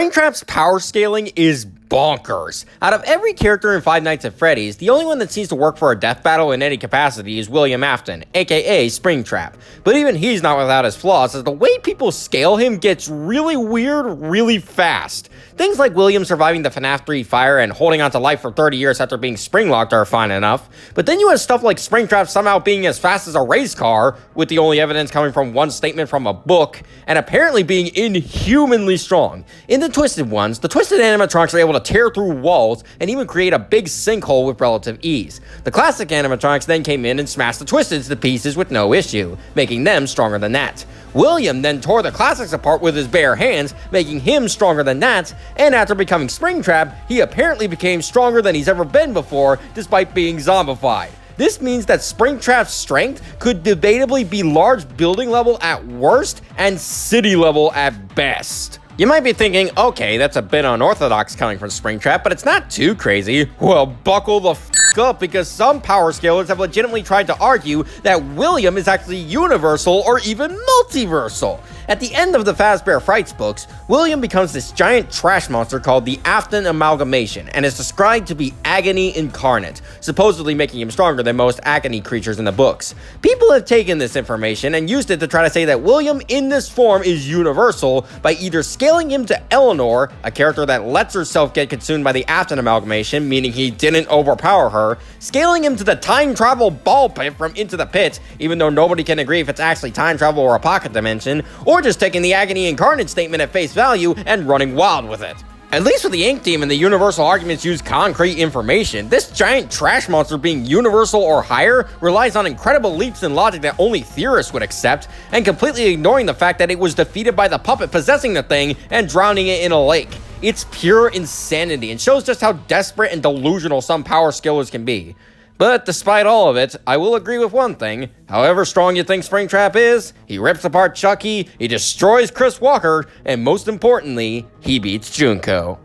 Springtrap's power scaling is bonkers. Out of every character in Five Nights at Freddy's, the only one that seems to work for a death battle in any capacity is William Afton, aka Springtrap. But even he's not without his flaws, as the way people scale him gets really weird really fast. Things like William surviving the FNAF 3 fire and holding on to life for 30 years after being spring-locked are fine enough, but then you have stuff like Springtrap somehow being as fast as a race car, with the only evidence coming from one statement from a book, and apparently being inhumanly strong. In the Twisted ones, the Twisted animatronics are able to tear through walls and even create a big sinkhole with relative ease. The classic animatronics then came in and smashed the Twisteds to pieces with no issue, making them stronger than that. William then tore the classics apart with his bare hands, making him stronger than that, and after becoming Springtrap, he apparently became stronger than he's ever been before, despite being zombified. This means that Springtrap's strength could debatably be large building level at worst and city level at best. You might be thinking, okay, that's a bit unorthodox coming from Springtrap, but it's not too crazy. Well, buckle the f*** up, because some power scalers have legitimately tried to argue that William is actually universal or even multiversal. At the end of the Fazbear Frights books, William becomes this giant trash monster called the Afton Amalgamation, and is described to be agony incarnate, supposedly making him stronger than most agony creatures in the books. People have taken this information and used it to try to say that William in this form is universal by either scaling him to Eleanor, a character that lets herself get consumed by the Afton Amalgamation, meaning he didn't overpower her, scaling him to the time travel ball pit from Into the Pit, even though nobody can agree if it's actually time travel or a pocket dimension, or just taking the agony incarnate statement at face value and running wild with it. At least with the Ink Team and the universal arguments use concrete information, this giant trash monster being universal or higher relies on incredible leaps in logic that only theorists would accept, and completely ignoring the fact that it was defeated by the puppet possessing the thing and drowning it in a lake. It's pure insanity and shows just how desperate and delusional some power scalers can be. But despite all of it, I will agree with one thing. However strong you think Springtrap is, he rips apart Chucky, he destroys Chris Walker, and most importantly, he beats Junko.